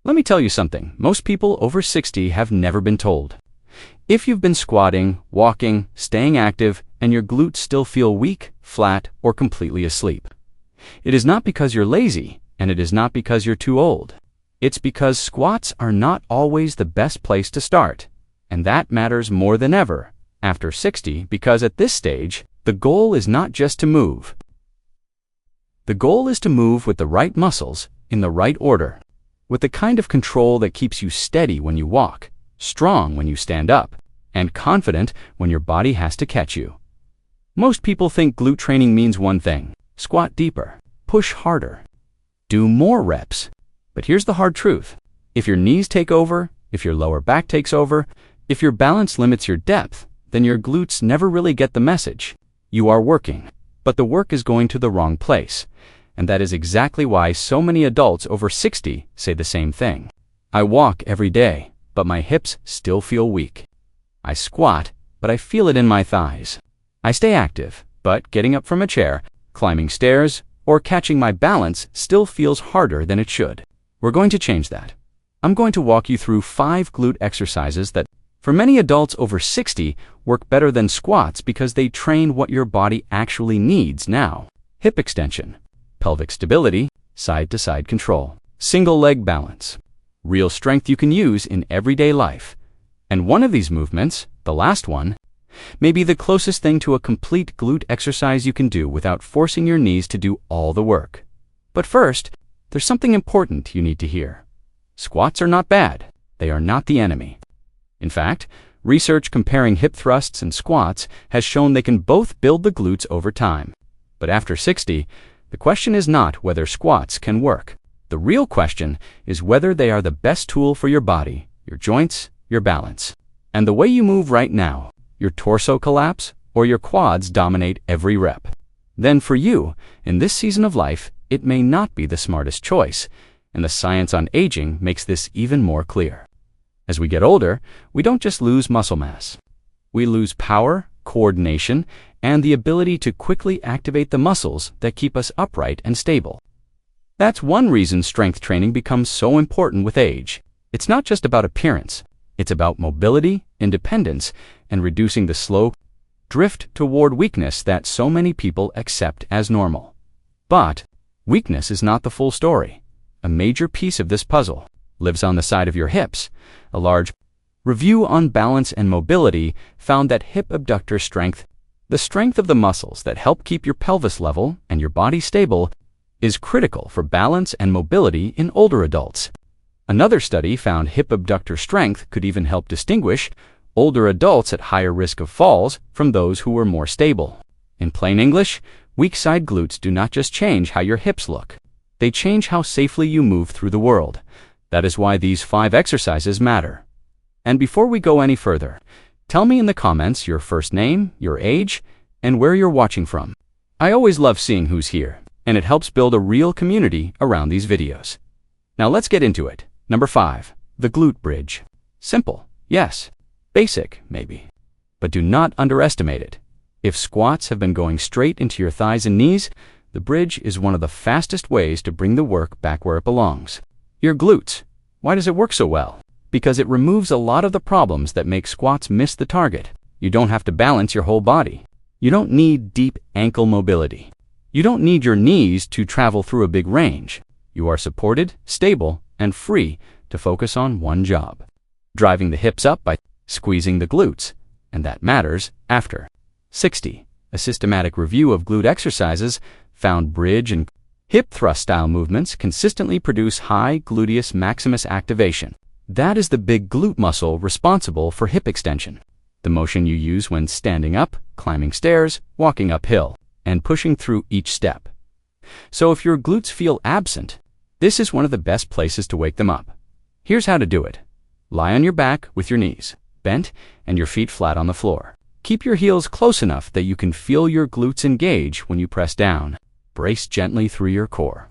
Let me tell you something most people over 60 have never been told. If you've been squatting, walking, staying active, and your glutes still feel weak, flat, or completely asleep, it is not because you're lazy, and it is not because you're too old. It's because squats are not always the best place to start, and that matters more than ever after 60 because at this stage, the goal is not just to move. The goal is to move with the right muscles, in the right order, with the kind of control that keeps you steady when you walk, strong when you stand up, and confident when your body has to catch you. Most people think glute training means one thing: squat deeper, push harder, do more reps. But here's the hard truth. If your knees take over, if your lower back takes over, if your balance limits your depth, then your glutes never really get the message. You are working, but the work is going to the wrong place. And that is exactly why so many adults over 60 say the same thing. I walk every day, but my hips still feel weak. I squat, but I feel it in my thighs. I stay active, but getting up from a chair, climbing stairs, or catching my balance still feels harder than it should. We're going to change that. I'm going to walk you through 5 glute exercises that, for many adults over 60, work better than squats because they train what your body actually needs now. Hip extension, pelvic stability, side-to-side control, single leg balance, real strength you can use in everyday life. And one of these movements, the last one, may be the closest thing to a complete glute exercise you can do without forcing your knees to do all the work. But first, there's something important you need to hear. Squats are not bad. They are not the enemy. In fact, research comparing hip thrusts and squats has shown they can both build the glutes over time. But after 60, the question is not whether squats can work. The real question is whether they are the best tool for your body, your joints, your balance, and the way you move right now. Your torso collapse or your quads dominate every rep. Then for you, in this season of life, it may not be the smartest choice, and the science on aging makes this even more clear. As we get older, we don't just lose muscle mass. We lose power, coordination, and the ability to quickly activate the muscles that keep us upright and stable. That's one reason strength training becomes so important with age. It's not just about appearance. It's about mobility, independence, and reducing the slow drift toward weakness that so many people accept as normal. But weakness is not the full story. A major piece of this puzzle lives on the side of your hips. A large review on balance and mobility found that hip abductor strength, the strength of the muscles that help keep your pelvis level and your body stable, is critical for balance and mobility in older adults. Another study found hip abductor strength could even help distinguish older adults at higher risk of falls from those who were more stable. In plain English, weak side glutes do not just change how your hips look. They change how safely you move through the world. That is why these 5 exercises matter. And before we go any further, tell me in the comments your first name, your age, and where you're watching from. I always love seeing who's here, and it helps build a real community around these videos. Now let's get into it. Number 5, the glute bridge. Simple, yes. Basic, maybe. But do not underestimate it. If squats have been going straight into your thighs and knees, the bridge is one of the fastest ways to bring the work back where it belongs. Your glutes. Why does it work so well? Because it removes a lot of the problems that make squats miss the target. You don't have to balance your whole body. You don't need deep ankle mobility. You don't need your knees to travel through a big range. You are supported, stable, and free to focus on one job: driving the hips up by squeezing the glutes, and that matters after 60. A systematic review of glute exercises found bridge and hip thrust style movements consistently produce high gluteus maximus activation. That is the big glute muscle responsible for hip extension, the motion you use when standing up, climbing stairs, walking uphill, and pushing through each step. So if your glutes feel absent, this is one of the best places to wake them up. Here's how to do it. Lie on your back with your knees bent and your feet flat on the floor. Keep your heels close enough that you can feel your glutes engage when you press down. Brace gently through your core.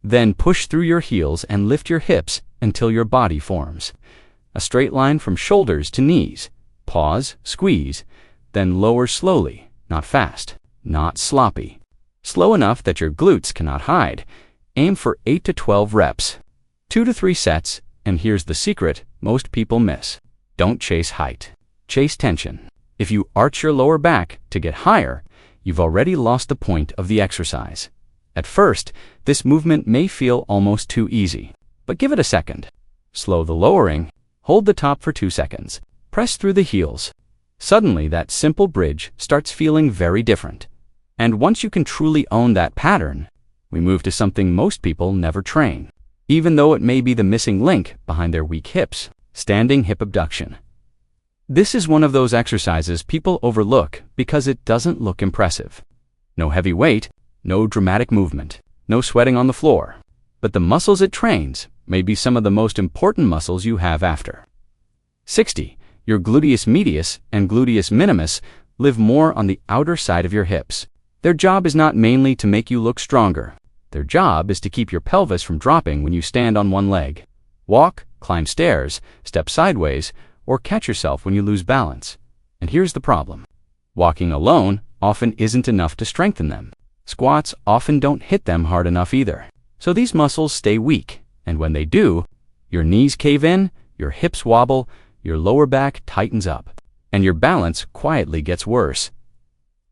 Then push through your heels and lift your hips until your body forms a straight line from shoulders to knees. Pause, squeeze, then lower slowly, not fast, not sloppy. Slow enough that your glutes cannot hide. Aim for 8 to 12 reps, 2 to 3 sets, And here's the secret most people miss. Don't chase height. Chase tension. If you arch your lower back to get higher, you've already lost the point of the exercise. At first, this movement may feel almost too easy, but give it a second. Slow the lowering, hold the top for 2 seconds, press through the heels. Suddenly, that simple bridge starts feeling very different. And once you can truly own that pattern, we move to something most people never train, even though it may be the missing link behind their weak hips: standing hip abduction. This is one of those exercises people overlook because it doesn't look impressive. No heavy weight, no dramatic movement, no sweating on the floor. But the muscles it trains may be some of the most important muscles you have after 60. Your gluteus medius and gluteus minimus live more on the outer side of your hips. Their job is not mainly to make you look stronger. Their job is to keep your pelvis from dropping when you stand on one leg, walk, climb stairs, step sideways, or catch yourself when you lose balance. And here's the problem. Walking alone often isn't enough to strengthen them. Squats often don't hit them hard enough either. So these muscles stay weak, and when they do, your knees cave in, your hips wobble, your lower back tightens up, and your balance quietly gets worse.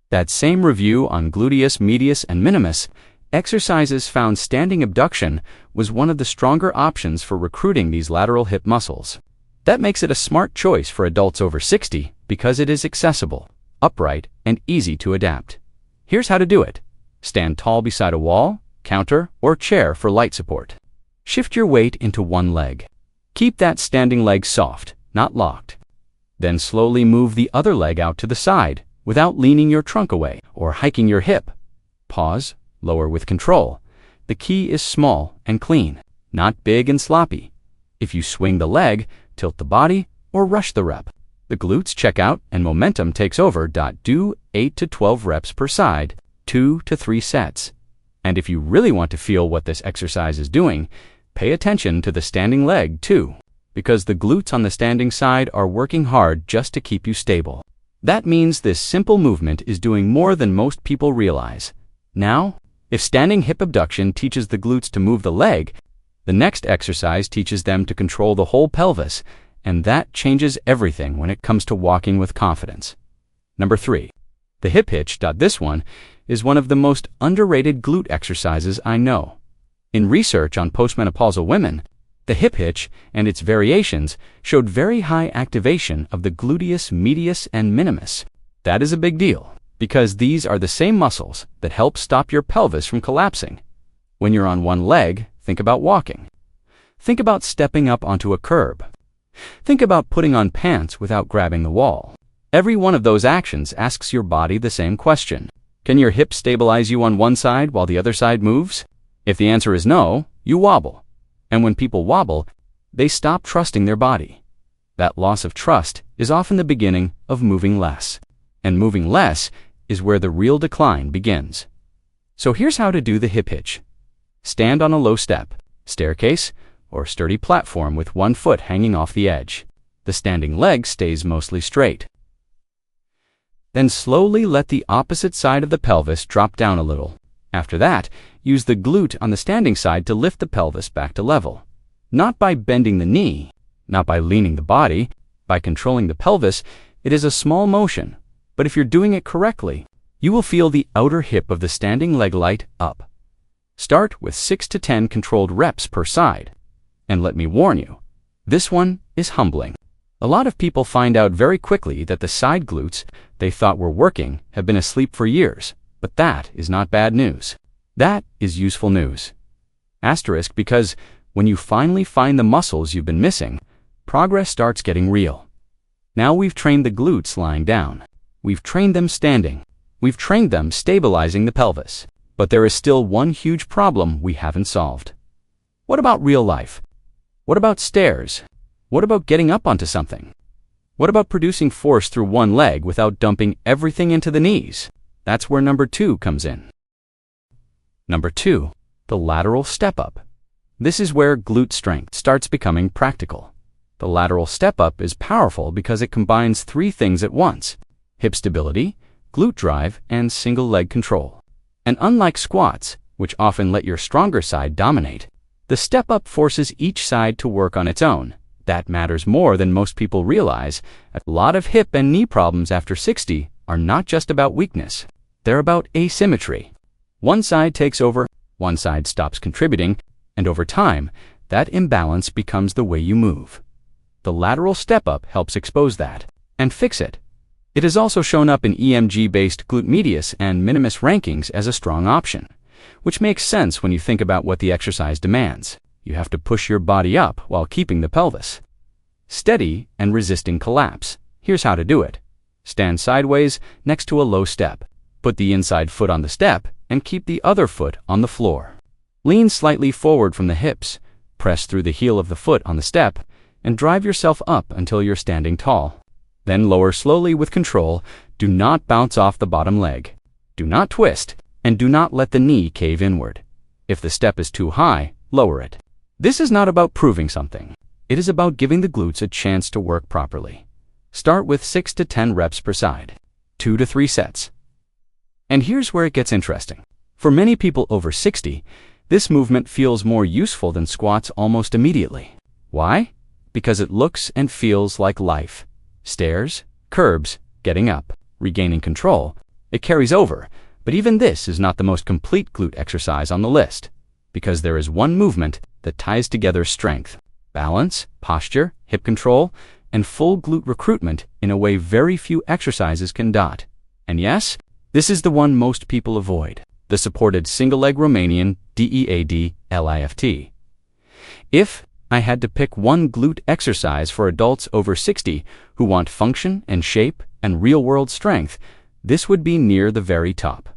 That same review on gluteus medius and minimus exercises found standing abduction was one of the stronger options for recruiting these lateral hip muscles. That makes it a smart choice for adults over 60 because it is accessible, upright, and easy to adapt. Here's how to do it. Stand tall beside a wall, counter, or chair for light support. Shift your weight into one leg. Keep that standing leg soft, not locked. Then slowly move the other leg out to the side without leaning your trunk away or hiking your hip. Pause, lower with control. The key is small and clean, not big and sloppy. If you swing the leg, tilt the body, or rush the rep, the glutes check out and momentum takes over. Do 8 to 12 reps per side, 2 to 3 sets. And if you really want to feel what this exercise is doing, pay attention to the standing leg too, because the glutes on the standing side are working hard just to keep you stable. That means this simple movement is doing more than most people realize. Now, if standing hip abduction teaches the glutes to move the leg, the next exercise teaches them to control the whole pelvis, and that changes everything when it comes to walking with confidence. Number 3. The hip hitch. This one is one of the most underrated glute exercises I know. In research on postmenopausal women, the hip hitch and its variations showed very high activation of the gluteus medius and minimus. That is a big deal, because these are the same muscles that help stop your pelvis from collapsing. When you're on one leg, think about walking. Think about stepping up onto a curb. Think about putting on pants without grabbing the wall. Every one of those actions asks your body the same question. Can your hips stabilize you on one side while the other side moves? If the answer is no, you wobble. And when people wobble, they stop trusting their body. That loss of trust is often the beginning of moving less. And moving less is where the real decline begins. So here's how to do the hip hitch. Stand on a low step, staircase, or sturdy platform with one foot hanging off the edge. The standing leg stays mostly straight. Then slowly let the opposite side of the pelvis drop down a little. After that, use the glute on the standing side to lift the pelvis back to level. Not by bending the knee, not by leaning the body, by controlling the pelvis. It is a small motion, but if you're doing it correctly, you will feel the outer hip of the standing leg light up. Start with 6 to 10 controlled reps per side. And let me warn you, this one is humbling. A lot of people find out very quickly that the side glutes they thought were working have been asleep for years, but that is not bad news. That is useful news. Asterisk, because when you finally find the muscles you've been missing, progress starts getting real. Now we've trained the glutes lying down. We've trained them standing. We've trained them stabilizing the pelvis. But there is still one huge problem we haven't solved. What about real life? What about stairs? What about getting up onto something? What about producing force through one leg without dumping everything into the knees? That's where number 2 comes in. Number 2, the lateral step-up. This is where glute strength starts becoming practical. The lateral step-up is powerful because it combines 3 things at once: hip stability, glute drive, and single leg control. And unlike squats, which often let your stronger side dominate, The step-up forces each side to work on its own. That matters more than most people realize. A lot of hip and knee problems after 60 are not just about weakness. They're about asymmetry. One side takes over, one side stops contributing, and over time, that imbalance becomes the way you move. The lateral step-up helps expose that and fix it. It has also shown up in EMG-based glute medius and minimus rankings as a strong option, which makes sense when you think about what the exercise demands. You have to push your body up while keeping the pelvis steady and resisting collapse. Here's how to do it. Stand sideways next to a low step. Put the inside foot on the step and keep the other foot on the floor. Lean slightly forward from the hips. Press through the heel of the foot on the step and drive yourself up until you're standing tall. Then lower slowly with control. Do not bounce off the bottom leg. Do not twist, and do not let the knee cave inward. If the step is too high, lower it. This is not about proving something. It is about giving the glutes a chance to work properly. Start with 6 to 10 reps per side, 2 to 3 sets. And here's where it gets interesting. For many people over 60, this movement feels more useful than squats almost immediately. Why? Because it looks and feels like life. Stairs, curbs, getting up, regaining control. It carries over, but even this is not the most complete glute exercise on the list, because there is one movement that ties together strength, balance, posture, hip control, and full glute recruitment in a way very few exercises can dot. And yes, this is the one most people avoid, the supported single-leg Romanian Deadlift. If I had to pick one glute exercise for adults over 60 who want function and shape and real-world strength, this would be near the very top.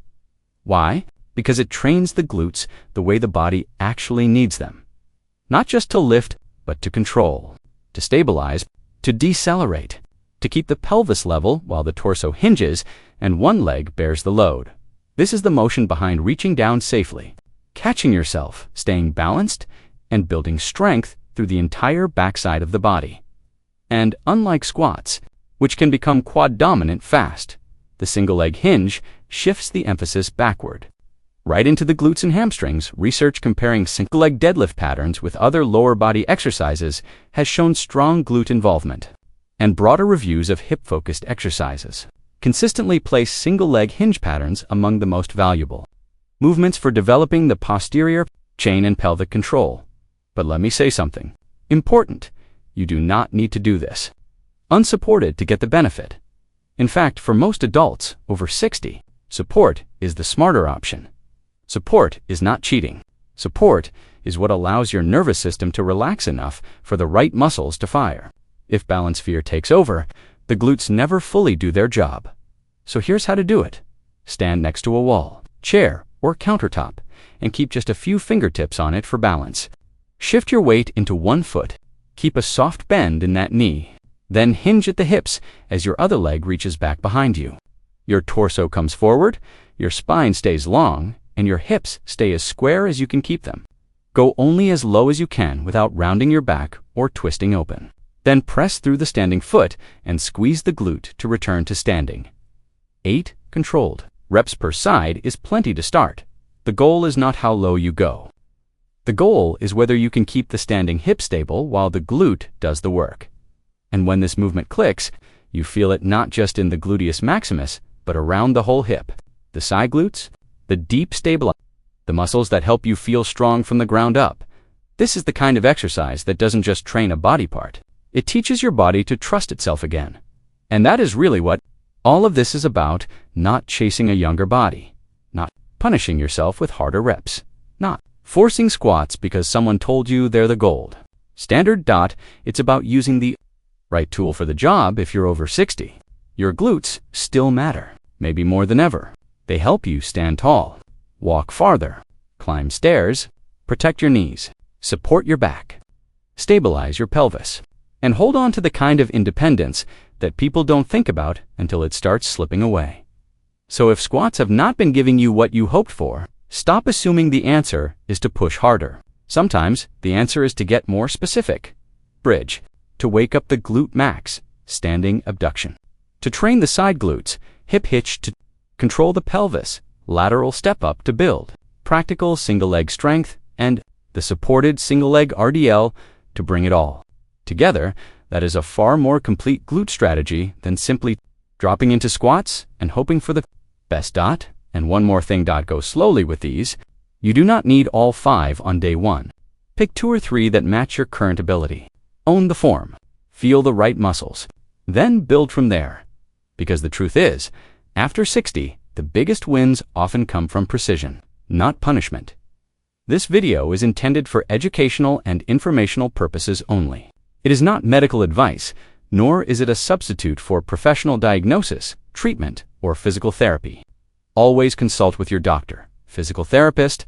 Why? Because it trains the glutes the way the body actually needs them. Not just to lift, but to control, to stabilize, to decelerate, to keep the pelvis level while the torso hinges and one leg bears the load. This is the motion behind reaching down safely, catching yourself, staying balanced, and building strength through the entire backside of the body. And unlike squats, which can become quad-dominant fast, the single-leg hinge shifts the emphasis backward. Right into the glutes and hamstrings, research comparing single-leg deadlift patterns with other lower body exercises has shown strong glute involvement. And broader reviews of hip-focused exercises consistently place single-leg hinge patterns among the most valuable movements for developing the posterior chain and pelvic control. But let me say something important. You do not need to do this unsupported to get the benefit. In fact, for most adults over 60, support is the smarter option. Support is not cheating. Support is what allows your nervous system to relax enough for the right muscles to fire. If balance fear takes over, the glutes never fully do their job. So here's how to do it. Stand next to a wall, chair, or countertop, and keep just a few fingertips on it for balance. Shift your weight into one foot. Keep a soft bend in that knee. Then hinge at the hips as your other leg reaches back behind you. Your torso comes forward, your spine stays long, and your hips stay as square as you can keep them. Go only as low as you can without rounding your back or twisting open. Then press through the standing foot and squeeze the glute to return to standing. 8 controlled reps per side is plenty to start. The goal is not how low you go. The goal is whether you can keep the standing hip stable while the glute does the work. And when this movement clicks, you feel it not just in the gluteus maximus, but around the whole hip. The side glutes, the deep stabilizer, the muscles that help you feel strong from the ground up. This is the kind of exercise that doesn't just train a body part. It teaches your body to trust itself again. And that is really what all of this is about, not chasing a younger body, not punishing yourself with harder reps, not forcing squats because someone told you they're the gold. Standard. It's about using the right tool for the job if you're over 60. Your glutes still matter, maybe more than ever. They help you stand tall, walk farther, climb stairs, protect your knees, support your back, stabilize your pelvis, and hold on to the kind of independence that people don't think about until it starts slipping away. So if squats have not been giving you what you hoped for, stop assuming the answer is to push harder. Sometimes the answer is to get more specific. Bridge, to wake up the glute max, standing abduction. To train the side glutes, hip hitch to control the pelvis, lateral step-up to build practical single-leg strength, and the supported single-leg RDL, to bring it all together. That is a far more complete glute strategy than simply dropping into squats and hoping for the best. And one more thing. Go slowly with these. You do not need all 5 on day 1. Pick 2 or 3 that match your current ability. Own the form. Feel the right muscles. Then build from there. Because the truth is, after 60, the biggest wins often come from precision, not punishment. This video is intended for educational and informational purposes only. It is not medical advice, nor is it a substitute for professional diagnosis, treatment, or physical therapy. Always consult with your doctor, physical therapist,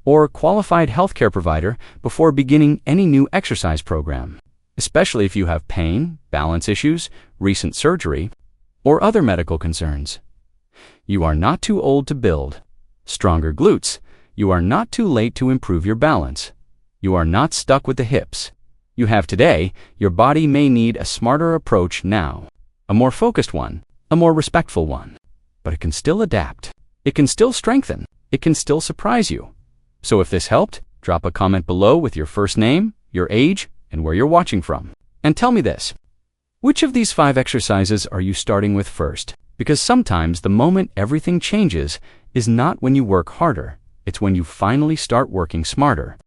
or qualified healthcare provider before beginning any new exercise program, especially if you have pain, balance issues, recent surgery, or other medical concerns. You are not too old to build stronger glutes. You are not too late to improve your balance. You are not stuck with the hips you have today. Your body may need a smarter approach now, a more focused one, a more respectful one. But it can still adapt. It can still strengthen. It can still surprise you. So if this helped, drop a comment below with your first name, your age, and where you're watching from. And tell me this: which of these 5 exercises are you starting with first? Because sometimes the moment everything changes is not when you work harder, it's when you finally start working smarter.